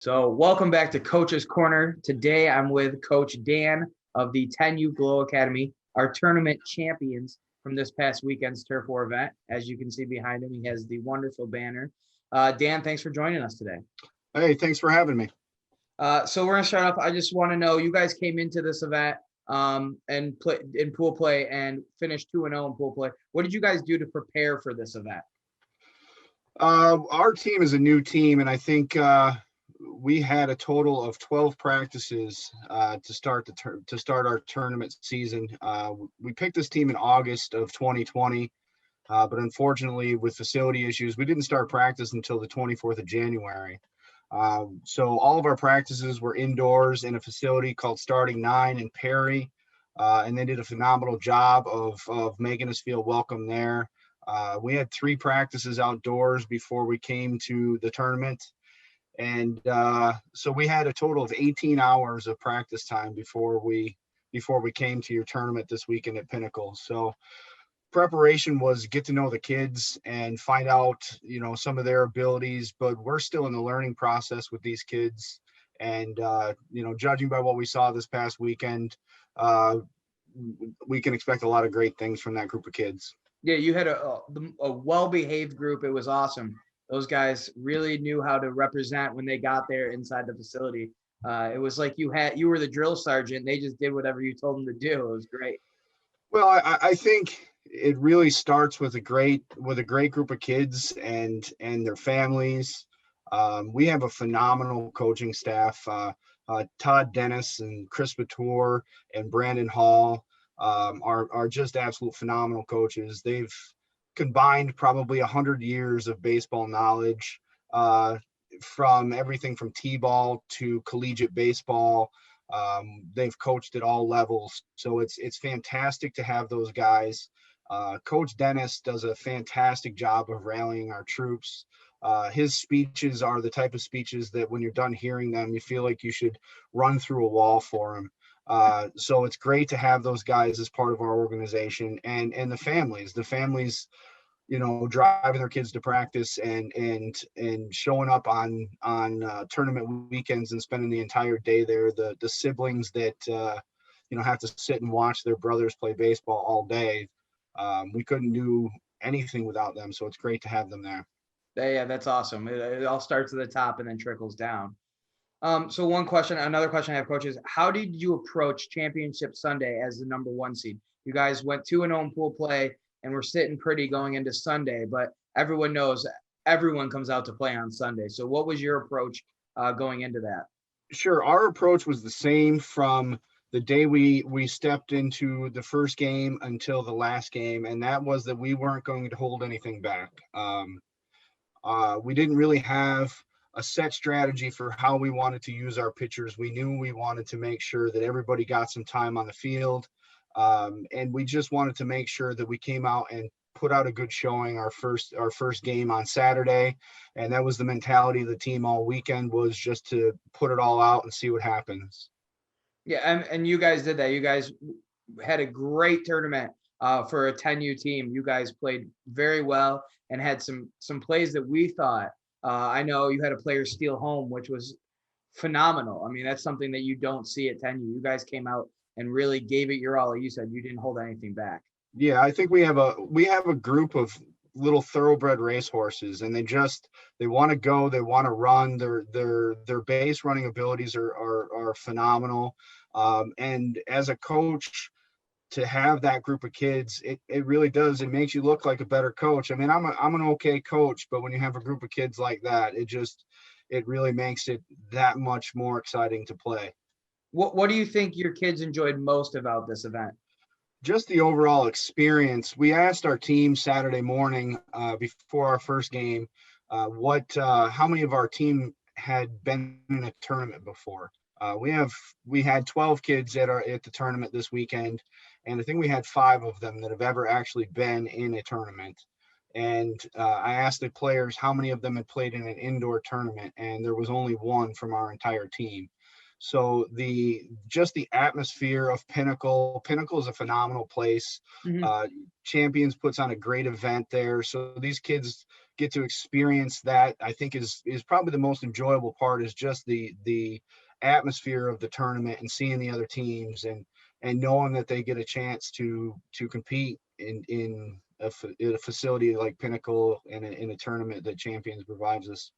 So, welcome back to Coach's Corner. Today, I'm with Coach Dan of the 10U Glow Academy, our tournament champions from this past weekend's Turf War event. As you can see behind him, he has the wonderful banner. Dan, thanks for joining us today. Hey, thanks for having me. So, we're going to start off. I just want to know, you guys came into this event and play in pool play and finished 2-0 in pool play. What did you guys do to prepare for this event? Our team is a new team, and I think we had a total of 12 practices to start our tournament season. We picked this team in August of 2020, but unfortunately, with facility issues, we didn't start practice until the 24th of January. So all of our practices were indoors in a facility called Starting Nine in Perry, and they did a phenomenal job of making us feel welcome there. We had 3 practices outdoors before we came to the tournament. And so we had a total of 18 hours of practice time before we came to your tournament this weekend at Pinnacle. So preparation was get to know the kids and find out, some of their abilities, but we're still in the learning process with these kids. And, judging by what we saw this past weekend, we can expect a lot of great things from that group of kids. Yeah, you had a well-behaved group. It was awesome. Those guys really knew how to represent when they got there inside the facility. It was like you were the drill sergeant. They just did whatever you told them to do. It was great. Well, I think it really starts with a great group of kids and their families. We have a phenomenal coaching staff. Todd Dennis and Chris Batur and Brandon Hall are just absolute phenomenal coaches. They've combined probably 100 years of baseball knowledge, from everything from t-ball to collegiate baseball. They've coached at all levels, so it's fantastic to have those guys. Coach Dennis does a fantastic job of rallying our troops. His speeches are the type of speeches that when you're done hearing them, you feel like you should run through a wall for him. So it's great to have those guys as part of our organization, and the families, driving their kids to practice and showing up on tournament weekends and spending the entire day there. The siblings that, have to sit and watch their brothers play baseball all day. We couldn't do anything without them. So it's great to have them there. Yeah, that's awesome. It all starts at the top and then trickles down. So another question I have, coaches, how did you approach Championship Sunday as the number 1 seed? You guys went 2-0 in pool play and we're sitting pretty going into Sunday, but everyone knows everyone comes out to play on Sunday. So what was your approach going into that? Sure. Our approach was the same from the day we stepped into the first game until the last game, and that was that we weren't going to hold anything back. We didn't really have a set strategy for how we wanted to use our pitchers. We knew we wanted to make sure that everybody got some time on the field. And we just wanted to make sure that we came out and put out a good showing our first game on Saturday. And that was the mentality of the team all weekend, was just to put it all out and see what happens. Yeah, and you guys did that. You guys had a great tournament for a 10U team. You guys played very well and had some plays that we thought, I know you had a player steal home, which was phenomenal. I mean, that's something that you don't see at 10U. You guys came out and really gave it your all. Like you said, you didn't hold anything back. Yeah, I think we have a group of little thoroughbred racehorses, and they want to go, they want to run. Their base running abilities are phenomenal. And as a coach, to have that group of kids, it really does. It makes you look like a better coach. I mean, I'm an okay coach, but when you have a group of kids like that, it really makes it that much more exciting to play. What do you think your kids enjoyed most about this event? Just the overall experience. We asked our team Saturday morning before our first game, how many of our team had been in a tournament before. We had 12 kids at the tournament this weekend, and I think we had 5 of them that have ever actually been in a tournament. And I asked the players how many of them had played in an indoor tournament, and there was only 1 from our entire team. So the atmosphere of Pinnacle is a phenomenal place. Mm-hmm. Champions puts on a great event there. So these kids get to experience that, I think is probably the most enjoyable part, is just the atmosphere of the tournament and seeing the other teams and knowing that they get a chance to compete in a facility like Pinnacle in a tournament that Champions provides us.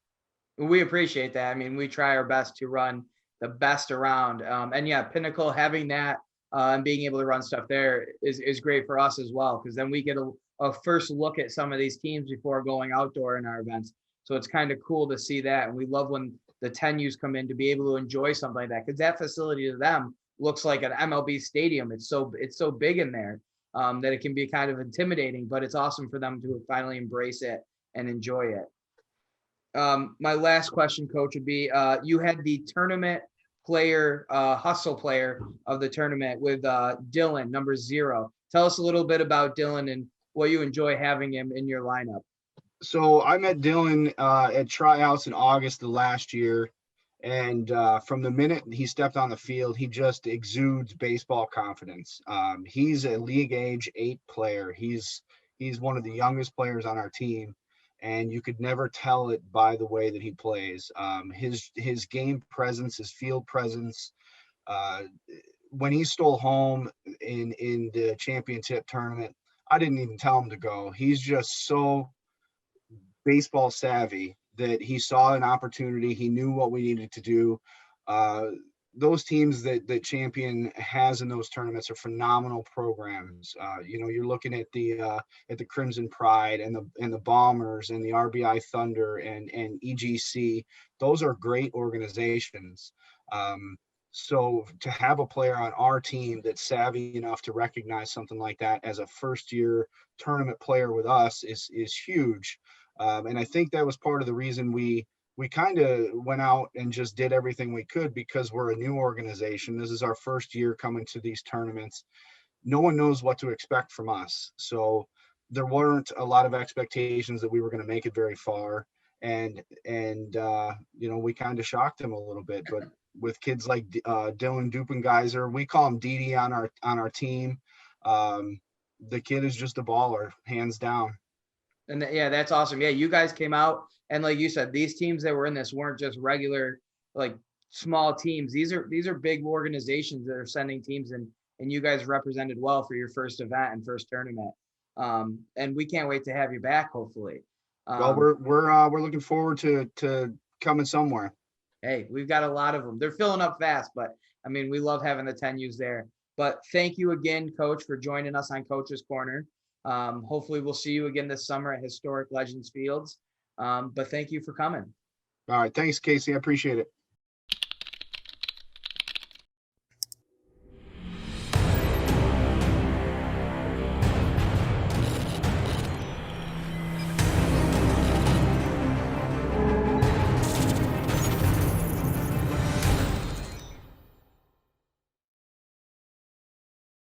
We appreciate that. I mean, we try our best to run the best around. And yeah, Pinnacle having that and being able to run stuff there is great for us as well, because then we get a first look at some of these teams before going outdoor in our events. So it's kind of cool to see that. And we love when the 10Us come in to be able to enjoy something like that, because that facility to them looks like an MLB stadium. It's so big in there that it can be kind of intimidating, but it's awesome for them to finally embrace it and enjoy it. My last question, Coach, would be you had the tournament player, hustle player of the tournament with Dylan, number 0. Tell us a little bit about Dylan and what you enjoy having him in your lineup. So I met Dylan at tryouts in August of last year. And from the minute he stepped on the field, he just exudes baseball confidence. He's a league age 8 player. He's one of the youngest players on our team, and you could never tell it by the way that he plays. His game presence, his field presence. When he stole home in the championship tournament, I didn't even tell him to go. He's just so baseball savvy that he saw an opportunity. He knew what we needed to do. Those teams that Champion has in those tournaments are phenomenal programs. You're looking at the Crimson Pride and the Bombers and the RBI Thunder and EGC. Those are great organizations. So to have a player on our team that's savvy enough to recognize something like that as a first-year tournament player with us is huge. And I think that was part of the reason we kind of went out and just did everything we could, because we're a new organization. This is our first year coming to these tournaments. No one knows what to expect from us. So there weren't a lot of expectations that we were going to make it very far. And we kind of shocked them a little bit. But with kids like Dylan Dupengeiser, we call him Didi on our team. The kid is just a baller, hands down. And yeah, that's awesome. Yeah, you guys came out, and like you said, these teams that were in this weren't just regular, like, small teams. These are big organizations that are sending teams in, and you guys represented well for your first event and first tournament. And we can't wait to have you back, hopefully. Well, we're looking forward to coming somewhere. Hey, we've got a lot of them. They're filling up fast, but I mean, we love having the 10Us there. But thank you again, Coach, for joining us on Coach's Corner. Hopefully we'll see you again this summer at Historic Legends Fields. But thank you for coming. All right. Thanks, Casey. I appreciate it.